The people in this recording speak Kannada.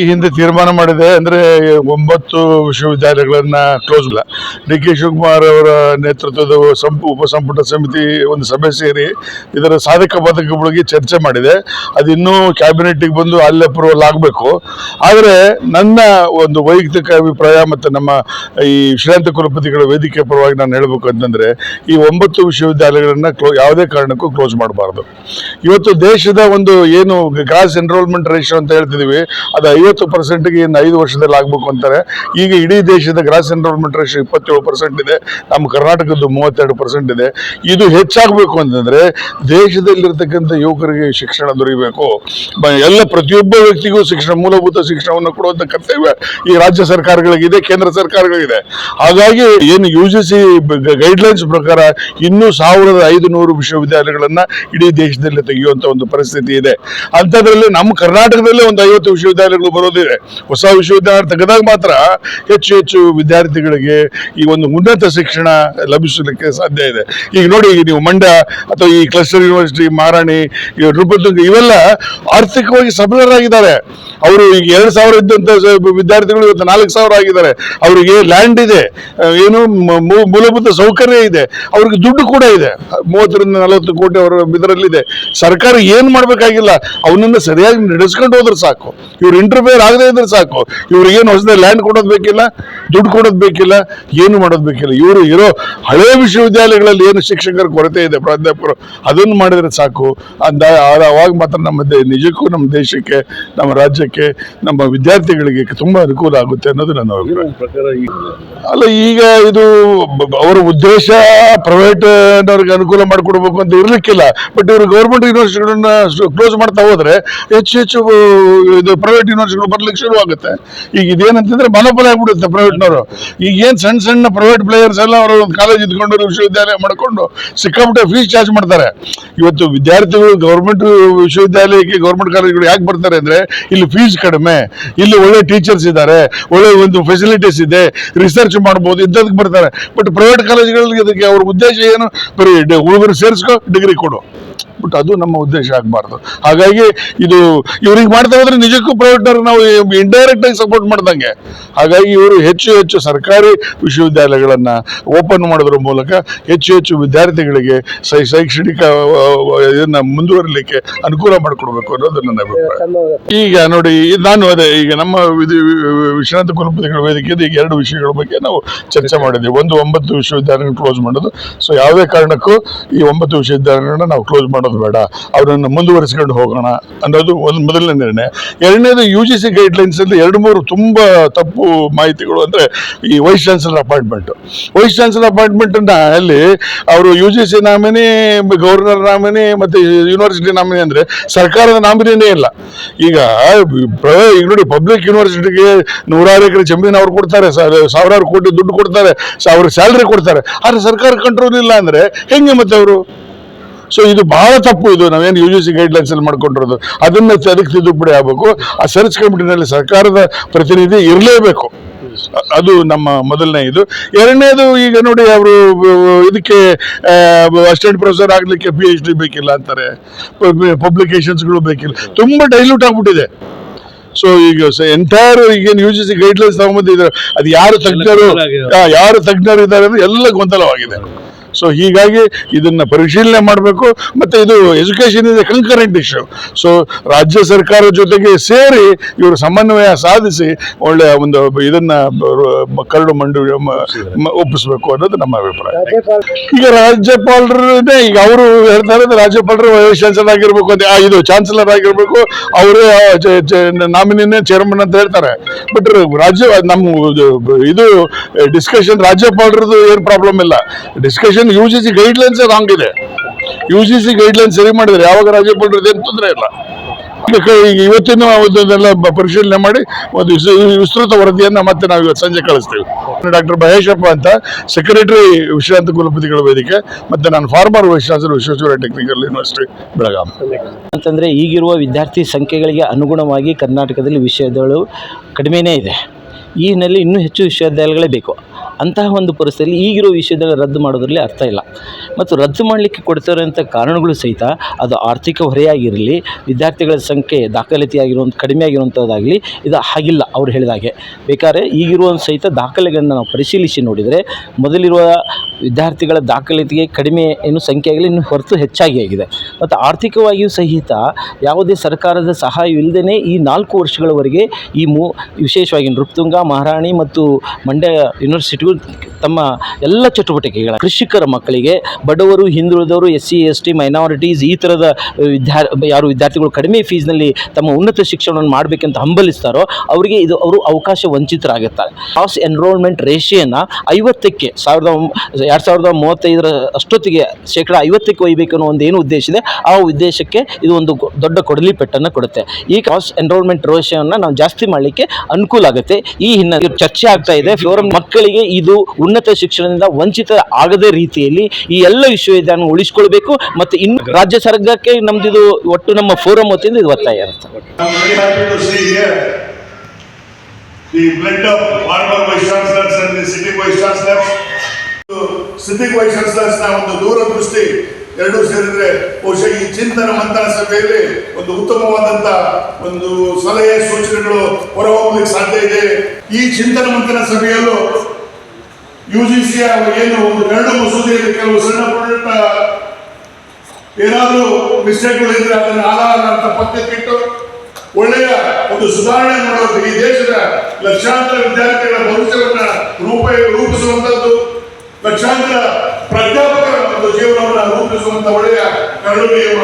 ಹಿಂದೆ ತೀರ್ಮಾನ ಮಾಡಿದೆ. ಅಂದರೆ 9 ವಿಶ್ವವಿದ್ಯಾಲಯಗಳನ್ನ ಕ್ಲೋಸ್ ಇಲ್ಲ. ಡಿ ಕೆ ಶಿವಕುಮಾರ್ ಅವರ ನೇತೃತ್ವದ ಉಪಸಂಪುಟ ಸಮಿತಿ ಒಂದು ಸಭೆ ಸೇರಿ ಇದರ ಸಾಧಕ ಬಾಧಕಗಳಿಗೆ ಚರ್ಚೆ ಮಾಡಿದೆ. ಅದು ಇನ್ನೂ ಕ್ಯಾಬಿನೆಟ್ಗೆ ಬಂದು ಅಲ್ಲಿ ಅಪ್ರೂವಲ್ ಆಗಬೇಕು. ಆದರೆ ನನ್ನ ಒಂದು ವೈಯಕ್ತಿಕ ಅಭಿಪ್ರಾಯ ಮತ್ತು ನಮ್ಮ ಈ ಶ್ರೀಮಂತ ಕುಲಪತಿಗಳ ವೇದಿಕೆ ಪರವಾಗಿ ನಾನು ಹೇಳಬೇಕು ಅಂತಂದರೆ, ಈ 9 ವಿಶ್ವವಿದ್ಯಾಲಯಗಳನ್ನ ಯಾವುದೇ ಕಾರಣಕ್ಕೂ ಕ್ಲೋಸ್ ಮಾಡಬಾರ್ದು. ಇವತ್ತು ದೇಶದ ಒಂದು ಏನು ಗ್ರಾಸ್ ಎನ್ರೋಲ್ಮೆಂಟ್ ರೇಷಿಯೋ ಅಂತ ಹೇಳ್ತಿದ್ದೀವಿ, ಅದು 50%ಗೆ ಇನ್ನು 5 ವರ್ಷದಲ್ಲಿ ಆಗಬೇಕು ಅಂತಾರೆ. ಈಗ ಇಡೀ ದೇಶದ ಗ್ರಾಸ್ ಎನ್ರೋಲ್ಮೆಂಟ್ ರೇಷಿಯೋ 27% ಇದೆ. ನಮ್ಮ ಕರ್ನಾಟಕದ್ದು 32% ಇದೆ. ಇದು ಹೆಚ್ಚಾಗಬೇಕು ಅಂತಂದರೆ ದೇಶದಲ್ಲಿರ್ತಕ್ಕಂಥ ಯುವಕರಿಗೆ ಶಿಕ್ಷಣ ದೊರೆಯಬೇಕು. ಎಲ್ಲ ಪ್ರತಿಯೊಬ್ಬ ವ್ಯಕ್ತಿಗೂ ಮೂಲಭೂತ ಶಿಕ್ಷಣವನ್ನು ಕೊಡುವಂಥ ಕರ್ತವ್ಯ ಈ ರಾಜ್ಯ ಸರ್ಕಾರಗಳಿಗಿದೆ, ಕೇಂದ್ರ ಸರ್ಕಾರಗಳಿದೆ. ಹಾಗಾಗಿ ಏನು UGC ಗೈಡ್ಲೈನ್ಸ್ ಪ್ರಕಾರ ಇನ್ನೂ 1500 ವಿಶ್ವವಿದ್ಯಾಲಯಗಳನ್ನ ಇಡೀ ದೇಶದಲ್ಲಿ ತೆಗೆಯುವಂತ ಒಂದು ಪರಿಸ್ಥಿತಿ ಇದೆ. ಅಂಥದ್ರಲ್ಲಿ ನಮ್ಮ ಕರ್ನಾಟಕದಲ್ಲೇ ಒಂದು 50 ವಿಶ್ವವಿದ್ಯಾಲಯಗಳು ಬರೋದಿದೆ. ಹೊಸ ವಿಶ್ವವಿದ್ಯಾಲಯ ತೆಗೆದಾಗ ಮಾತ್ರ ಹೆಚ್ಚು ವಿದ್ಯಾರ್ಥಿಗಳಿಗೆ ಈ ಒಂದು ಉನ್ನತ ಶಿಕ್ಷಣ ಲಭಿಸಲಿಕ್ಕೆ ಸಾಧ್ಯ ಇದೆ. ಈಗ ನೋಡಿ, ನೀವು ಮಂಡ್ಯ ಅಥವಾ ಈ ಕ್ಲಸ್ಟರ್ ಯೂನಿವರ್ಸಿಟಿ, ಮಹಾರಾಣಿ, ನೃಪತುಂಗ ಇವೆಲ್ಲ ಆರ್ಥಿಕವಾಗಿ ಸಬಲರಾಗಿದ್ದಾರೆ. ಅವರು ಈಗ 2000 ಇದ್ದಂತ ವಿದ್ಯಾರ್ಥಿಗಳು ಇವತ್ತು 4000 ಆಗಿದ್ದಾರೆ. ಅವರಿಗೆ ಲ್ಯಾಂಡ್ ಇದೆ, ಏನು ಮೂಲಭೂತ ಸೌಕರ್ಯ ಇದೆ, ಅವ್ರಿಗೆ ದುಡ್ಡು ಕೂಡ ಇದೆ. 30 ರಿಂದ 40 ಕೋಟಿ ಅವರ ಇದರಲ್ಲಿದೆ. ಸರ್ಕಾರ ಏನು ಮಾಡಬೇಕಾಗಿಲ್ಲ, ಅವನನ್ನು ಸರಿಯಾಗಿ ನಡೆಸ್ಕೊಂಡು ಹೋದ್ರೆ ಸಾಕು. ಇವ್ರು ಇಂಟರ್ಫಿಯರ್ ಆಗದೆ ಇದ್ರೆ ಸಾಕು. ಇವ್ರಿಗೇನು ಹೊಸದೇ ಲ್ಯಾಂಡ್ ಕೊಡೋದು ಬೇಕಿಲ್ಲ, ದುಡ್ಡು ಕೊಡೋದು ಬೇಕಿಲ್ಲ, ಏನು ಮಾಡೋದು ಬೇಕಿಲ್ಲ. ಇವರು ಇರೋ ಹಳೆ ವಿಶ್ವವಿದ್ಯಾಲಯಗಳಲ್ಲಿ ಏನು ಶಿಕ್ಷಕರ ಕೊರತೆ ಇದೆ, ಪ್ರಾಧ್ಯಾಪಕರು, ಅದನ್ನು ಮಾಡಿದ್ರೆ ಸಾಕು. ಅವಾಗ ಮಾತ್ರ ನಿಜಕ್ಕೂ ನಮ್ಮ ದೇಶಕ್ಕೆ, ನಮ್ಮ ರಾಜ್ಯಕ್ಕೆ, ನಮ್ಮ ವಿದ್ಯಾರ್ಥಿಗಳಿಗೆ ತುಂಬಾ ಅನುಕೂಲ ಆಗುತ್ತೆ ಅನ್ನೋದು ನನ್ನ ಅಭಿಪ್ರಾಯ. ಅಲ್ಲ, ಈಗ ಇದು ಅವರ ಉದ್ದೇಶ ಪ್ರೈವೇಟ್ ನವರಿಗೆ ಅನುಕೂಲ ಮಾಡಿಕೊಡ್ಬೇಕು ಅಂತ ಇರ್ಲಿಕ್ಕಿಲ್ಲ. ಬಟ್ ಇವರು ಗೌರ್ಮೆಂಟ್ ಯೂನಿವರ್ಸಿಟಿಗಳನ್ನ ಕ್ಲೋಸ್ ಮಾಡ್ತಾ ಹೋದ್ರೆ ಹೆಚ್ಚು ಇದು ಪ್ರೈವೇಟ್ ಯೂನಿವರ್ಸಿಟಿಗಳು ಬರ್ಲಿಕ್ಕೆ ಶುರು ಆಗುತ್ತೆ. ಈಗ ಇದೇನಂತಂದ್ರೆ ಮನೋಬಲ ಆಗ್ಬಿಡುತ್ತೆ ಪ್ರೈವೇಟ್ನವರು. ಈಗ ಏನ್ ಸಣ್ಣ ಪ್ರೈವೇಟ್ ಪ್ಲೇಯರ್ಸ್ ಎಲ್ಲ ಅವರು ಒಂದು ಕಾಲೇಜ್ ಇದ್ಕೊಂಡು ವಿಶ್ವವಿದ್ಯಾಲಯ ಮಾಡ್ಕೊಂಡು ಸಿಕ್ಕಾಪಟ್ಟೆ ಫೀಸ್ ಚಾರ್ಜ್ ಮಾಡ್ತಾರೆ. ಇವತ್ತು ವಿದ್ಯಾರ್ಥಿಗಳು ಗೌರ್ಮೆಂಟ್ ವಿಶ್ವವಿದ್ಯಾಲಯಕ್ಕೆ, ಗೌರ್ಮೆಂಟ್ ಕಾಲೇಜ್ಗಳು ಯಾಕೆ ಬರ್ತಾರೆ ಅಂದ್ರೆ, ಇಲ್ಲಿ ಫೀಸ್ ಕಡಿಮೆ, ಇಲ್ಲಿ ಒಳ್ಳೆ ಟೀಚರ್ಸ್ ಇದ್ದಾರೆ, ಒಳ್ಳೆ ಒಂದು ಫೆಸಿಲಿಟೀಸ್ ಇದೆ, ರಿಸರ್ಚ್ ಮಾಡ್ಬೋದು, ಇಂಥದಕ್ಕೆ ಬರ್ತಾರೆ. ಬಟ್ ಪ್ರೈವೇಟ್ ಕಾಲೇಜ್ಗಳಿಗೆ ಇದಕ್ಕೆ ಅವ್ರ ಉದ್ದೇಶ ಏನು, ಬರೀ ಹುಡುಗರು ಸೇರಿಸ್ಕೊ, ಡಿಗ್ರಿ ಕೊಡು. ಬಟ್ ಅದು ನಮ್ಮ ಉದ್ದೇಶ ಆಗಬಾರ್ದು. ಹಾಗಾಗಿ ಇದು ಇವ್ರಿಗೆ ಮಾಡ್ತಾ ಹೋದ್ರೆ ನಿಜಕ್ಕೂ ಪ್ರೈವೇಟ್ನವ್ರಿಗೆ ನಾವು ಇಂಡೈರೆಕ್ಟ್ ಆಗಿ ಸಪೋರ್ಟ್ ಮಾಡ್ದಂಗೆ. ಹಾಗಾಗಿ ಇವರು ಹೆಚ್ಚು ಸರ್ಕಾರಿ ವಿಶ್ವವಿದ್ಯಾಲಯಗಳನ್ನ ಓಪನ್ ಮಾಡೋದ್ರ ಮೂಲಕ ಹೆಚ್ಚು ವಿದ್ಯಾರ್ಥಿಗಳಿಗೆ ಶೈಕ್ಷಣಿಕ ಇದನ್ನ ಮುಂದುವರಿಲಿಕ್ಕೆ ಅನುಕೂಲ ಮಾಡಿಕೊಡ್ಬೇಕು ಅನ್ನೋದು ನನ್ನ ಅಭಿಪ್ರಾಯ. ಈಗ ನೋಡಿ, ನಾನು ಅದೇ ಈಗ ನಮ್ಮ ಶ್ರೀಮಂತ ಕುಲಪತಿಗಳ ವೇದಿಕೆಯಲ್ಲಿ ಈಗ 2 ವಿಷಯಗಳ ಬಗ್ಗೆ ನಾವು ಚರ್ಚೆ ಮಾಡಿದ್ದೀವಿ. ಒಂದು 9 ವಿಶ್ವವಿದ್ಯಾಲಯಗಳನ್ನ ಕ್ಲೋಸ್ ಮಾಡೋದು. ಸೊ ಯಾವುದೇ ಕಾರಣಕ್ಕೂ ಈ 9 ವಿಶ್ವವಿದ್ಯಾಲಯಗಳನ್ನ ನಾವು ಕ್ಲೋಸ್ ಮಾಡೋದು ಬೇಡ, ಅವರನ್ನು ಮುಂದುವರಿಸಿಕೊಂಡು ಹೋಗೋಣ ಅನ್ನೋದು ಒಂದು ಮೊದಲನೇ ನಿರ್ಣಯ. ಎರಡನೇದು, UGC ಗೈಡ್ಲೈನ್ಸ್ ಅಲ್ಲಿ 2-3 ತುಂಬಾ ತಪ್ಪು ಮಾಹಿತಿಗಳು. ಅಂದ್ರೆ ಈ ವೈಸ್ ಚಾನ್ಸಲರ್ ಅಪಾಯಿಂಟ್ಮೆಂಟ್ ಅಲ್ಲಿ ಅವರು UGC ನಾಮಿನಿ, ಗವರ್ನರ್ ನಾಮಿನಿ ಮತ್ತೆ ಯೂನಿವರ್ಸಿಟಿ ನಾಮಿನಿ ಅಂದ್ರೆ ಸರ್ಕಾರದ ನಾಮಿನಿನೇ ಇಲ್ಲ. ಈಗ ನೋಡಿ, ಪಬ್ಲಿಕ್ ಯೂನಿವರ್ಸಿಟಿಗೆ 100 ಎಕರೆ ಜಮೀನು ಅವ್ರು ಕೊಡ್ತಾರೆ, 1000 ಕೋಟಿ ದುಡ್ಡು ಕೊಡ್ತಾರೆ, ಅವ್ರಿಗೆ ಸ್ಯಾಲರಿ ಕೊಡ್ತಾರೆ. ಆದ್ರೆ ಸರ್ಕಾರ ಕಂಟ್ರೋಲ್ ಇಲ್ಲ ಅಂದ್ರೆ ಹೆಂಗೆ ಮತ್ತೆ ಅವರು? ಸೊ ಇದು ಬಹಳ ತಪ್ಪು. ಇದು ನಾವೇನು UGC ಗೈಡ್ಲೈನ್ಸ್ ಅಲ್ಲಿ ಮಾಡ್ಕೊಂಡಿರೋದು, ಅದಕ್ಕೆ ತಿದ್ದುಪಡಿ ಆಗಬೇಕು. ಆ ಸರ್ಚ್ ಕಮಿಟಿನಲ್ಲಿ ಸರ್ಕಾರದ ಪ್ರತಿನಿಧಿ ಇರಲೇಬೇಕು. ಅದು ನಮ್ಮ ಮೊದಲನೇ ಇದು. ಎರಡನೇದು, ಈಗ ನೋಡಿ, ಅವರು ಇದಕ್ಕೆ ಅಸಿಸ್ಟೆಂಟ್ ಪ್ರೊಫೆಸರ್ ಆಗ್ಲಿಕ್ಕೆ PhD ಬೇಕಿಲ್ಲ ಅಂತಾರೆ, ಪಬ್ಲಿಕೇಶನ್ಸ್ಗಳು ಬೇಕಿಲ್ಲ, ತುಂಬಾ ಡೈಲ್ಯೂಟ್ ಆಗ್ಬಿಟ್ಟಿದೆ. ಸೊ ಈಗ ಎಂಟೈರ್ ಈಗೇನು UGC ಗೈಡ್ಲೈನ್ಸ್ ತಗೊಂಡ್ಬಂದಿದ್ದಾರೆ, ಅದು ಯಾರು ತಜ್ಞರು ಇದ್ದಾರೆ ಅಂದ್ರೆ ಎಲ್ಲ ಗೊಂದಲವಾಗಿದೆ. ಸೊ ಹೀಗಾಗಿ ಇದನ್ನ ಪರಿಶೀಲನೆ ಮಾಡಬೇಕು. ಮತ್ತೆ ಇದು ಎಜುಕೇಶನ್ ಇದೆ ಕಂಕರೆಂಟ್ ಇಶ್ಯೂ. ಸೊ ರಾಜ್ಯ ಸರ್ಕಾರ ಜೊತೆಗೆ ಸೇರಿ ಇವರು ಸಮನ್ವಯ ಸಾಧಿಸಿ ಒಳ್ಳೆಯ ಒಂದು ಇದನ್ನ ಕರಡು ಒಪ್ಪಿಸಬೇಕು ಅನ್ನೋದು ನಮ್ಮ ಅಭಿಪ್ರಾಯ. ಈಗ ರಾಜ್ಯಪಾಲರೇ ಈಗ ಅವರು ಹೇಳ್ತಾರೆ, ರಾಜ್ಯಪಾಲರು ವೈಸ್ ಚಾನ್ಸಲರ್ ಆಗಿರ್ಬೇಕು ಅಂತ, ಇದು ಚಾನ್ಸಲರ್ ಆಗಿರ್ಬೇಕು, ಅವರೇ ನಾಮಿನಿನೇ ಚೇರ್ಮನ್ ಅಂತ ಹೇಳ್ತಾರೆ. ಬಟ್ ನಮ್ಮ ಇದು ಡಿಸ್ಕಷನ್ ರಾಜ್ಯಪಾಲರದು ಏನು ಪ್ರಾಬ್ಲಮ್ ಇಲ್ಲ. ಡಿಸ್ಕಷನ್ UGC ಗೈಡ್ಲೈನ್ಸ್ ರಾಂಗ್ ಇದೆ. UGC ಗೈಡ್ಲೈನ್ಸ್ ಸರಿ ಮಾಡಿದ್ರೆ ಯಾವಾಗ ರಾಜ್ಯಪಾಲರದ್ದು ಏನು ತೊಂದರೆ ಇಲ್ಲ. ಇವತ್ತಿನ ಒಂದನ್ನೆಲ್ಲ ಪರಿಶೀಲನೆ ಮಾಡಿ ಒಂದು ವಿಸ್ತೃತ ವರದಿಯನ್ನ ಮತ್ತೆ ನಾವು ಇವತ್ತು ಸಂಜೆ ಕಳಿಸ್ತೀವಿ. ಡಾಕ್ಟರ್ ಮಹೇಶಪ್ಪ ಅಂತ, ಸೆಕ್ರೆಟರಿ ಶ್ರೀಮಂತ ಕುಲಪತಿಗಳ ವೇದಿಕೆ, ಮತ್ತೆ ನಾನು farmer vice chancellor Visvesvaraya technical university Belgaum. ಅಂತಂದರೆ ಈಗಿರುವ ವಿದ್ಯಾರ್ಥಿ ಸಂಖ್ಯೆಗಳಿಗೆ ಅನುಗುಣವಾಗಿ ಕರ್ನಾಟಕದಲ್ಲಿ ವಿಶ್ವವಿದ್ಯಾಲಯಗಳು ಕಡಿಮೆನೇ ಇದೆ. ಈ ಹಿನ್ನೆಲೆ ಇನ್ನೂ ಹೆಚ್ಚು ವಿಶ್ವವಿದ್ಯಾಲಯಗಳೇ ಬೇಕು. ಅಂತಹ ಒಂದು ಪರಿಸ್ಥಿತಿಯಲ್ಲಿ ಈಗಿರೋ ವಿಷಯದಲ್ಲಿ ರದ್ದು ಮಾಡೋದ್ರಲ್ಲಿ ಅರ್ಥ ಇಲ್ಲ. ಮತ್ತು ರದ್ದು ಮಾಡಲಿಕ್ಕೆ ಕೊಡ್ತಿರೋಂಥ ಕಾರಣಗಳು ಸಹಿತ ಅದು ಆರ್ಥಿಕ ಹೊರೆಯಾಗಿರಲಿ, ವಿದ್ಯಾರ್ಥಿಗಳ ಸಂಖ್ಯೆ ದಾಖಲಾತಿಯಾಗಿರುವಂಥ ಕಡಿಮೆ ಆಗಿರುವಂಥದ್ದಾಗಲಿ ಇದು ಹಾಗಿಲ್ಲ. ಅವ್ರು ಹೇಳಿದಾಗೆ ಬೇಕಾದ್ರೆ ಈಗಿರುವ ಸಹಿತ ದಾಖಲೆಗಳನ್ನು ನಾವು ಪರಿಶೀಲಿಸಿ ನೋಡಿದರೆ ಮೊದಲಿರುವ ವಿದ್ಯಾರ್ಥಿಗಳ ದಾಖಲಾತಿಗೆ ಕಡಿಮೆ ಏನು ಸಂಖ್ಯೆ ಆಗಲಿ ಇನ್ನು ಹೊರತು ಹೆಚ್ಚಾಗಿ ಆಗಿದೆ. ಮತ್ತು ಆರ್ಥಿಕವಾಗಿಯೂ ಸಹಿತ ಯಾವುದೇ ಸರ್ಕಾರದ ಸಹಾಯವಿಲ್ಲದೇ ಈ 4 ವರ್ಷಗಳವರೆಗೆ ಈ ವಿಶೇಷವಾಗಿ ನೃಪತುಂಗ, ಮಹಾರಾಣಿ ಮತ್ತು ಮಂಡ್ಯ ಯೂನಿವರ್ಸಿಟಿಗಳು ತಮ್ಮ ಎಲ್ಲ ಚಟುವಟಿಕೆಗಳ ಕೃಷಿಕರ ಮಕ್ಕಳಿಗೆ, ಬಡವರು, ಹಿಂದುಳಿದವರು, SC ST ಮೈನಾರಿಟೀಸ್ ಈ ಥರದ ಯಾರು ವಿದ್ಯಾರ್ಥಿಗಳು ಕಡಿಮೆ ಫೀಸ್ನಲ್ಲಿ ತಮ್ಮ ಉನ್ನತ ಶಿಕ್ಷಣವನ್ನು ಮಾಡಬೇಕಂತ ಹಂಬಲಿಸ್ತಾರೋ ಅವರಿಗೆ ಅವರು ಅವಕಾಶ ವಂಚಿತರಾಗುತ್ತಾರೆ. ಕ್ರಾಸ್ ಎನ್ರೋಲ್ಮೆಂಟ್ ರೇಷಿಯೋನ 50ಕ್ಕೆ 2035 ಅಷ್ಟೊತ್ತಿಗೆ 50% ಒಯ್ಯಬೇಕು ಅನ್ನೋ ಒಂದು ಏನು ಉದ್ದೇಶ ಇದೆ, ಆ ಉದ್ದೇಶಕ್ಕೆ ಇದು ಒಂದು ದೊಡ್ಡ ಕೊಡಲಿ ಪೆಟ್ಟನ್ನು ಕೊಡುತ್ತೆ. ಈ ಕ್ರಾಸ್ ಎನ್ರೋಲ್ಮೆಂಟ್ ರೇಷಿಯೋನ ನಾವು ಜಾಸ್ತಿ ಮಾಡಲಿಕ್ಕೆ ಅನುಕೂಲ ಆಗುತ್ತೆ. ಈ ಹಿನ್ನೆಲೆ ಚರ್ಚೆ ಆಗ್ತಾ ಇದೆ. ಫೋರಂ ಮಕ್ಕಳಿಗೆ ಇದು ಉನ್ನತ ಶಿಕ್ಷಣದಿಂದ ವಂಚಿತ ಆಗದ ರೀತಿಯಲ್ಲಿ ಈ ಎಲ್ಲ ವಿಶ್ವವಿದ್ಯಾಲಯ ಉಳಿಸಿಕೊಳ್ಬೇಕು. ಮತ್ತು ಇನ್ನು ರಾಜ್ಯ ಸರ್ಕಾರಕ್ಕೆ ನಮ್ದು ಒಟ್ಟು ನಮ್ಮ ಫೋರಂ ವತಿಯಿಂದ ಇದು ಒತ್ತಾಯ ಇರುತ್ತೆ. The blend of former vice chancellors and the sitting vice chancellors. Sitting vice chancellors ನ ಒಂದು ದೂರದೃಷ್ಟಿ ಎರಡೂ ಸೇರಿದ್ರೆ ಬಹುಶಃ ಈ ಚಿಂತನ ಮಂಥನ ಸಭೆಯಲ್ಲಿ ಒಂದು ಉತ್ತಮವಾದಂತ ಒಂದು ಸಲಹೆ ಸೂಚನೆಗಳು ಹೊರಹೊಮ್ಮಲಿಕ್ಕೆ ಸಾಧ್ಯ ಇದೆ. ಈ ಚಿಂತನ ಮಂಥನ ಸಭೆಯಲ್ಲೂ UGC ಏನು ಒಂದು ಕರಡು ಮಸೂದೆಯಲ್ಲಿ ಕೆಲವು ಸಣ್ಣ ಪುಟ್ಟ ಏನಾದರೂ ಮಿಸ್ಟೇಕ್ಗಳು ಇದ್ರೆ ಅದನ್ನು ಆಧಾರ ಪಕ್ಕಕ್ಕಿಟ್ಟು ಒಳ್ಳೆಯ ಒಂದು ಸುಧಾರಣೆ ಮಾಡೋದು, ಈ ದೇಶದ ಲಕ್ಷಾಂತರ ವಿದ್ಯಾರ್ಥಿಗಳ ಭವಿಷ್ಯವನ್ನ ರೂಪಿಸುವಂತದ್ದು, ಲಕ್ಷಾಂತರ ಪ್ರಾಧ್ಯಾಪಕರ ಒಂದು ಜೀವನವನ್ನು ರೂಪಿಸುವಂತ ಒಳ್ಳೆಯ ಕರಡು ನಿಯಮ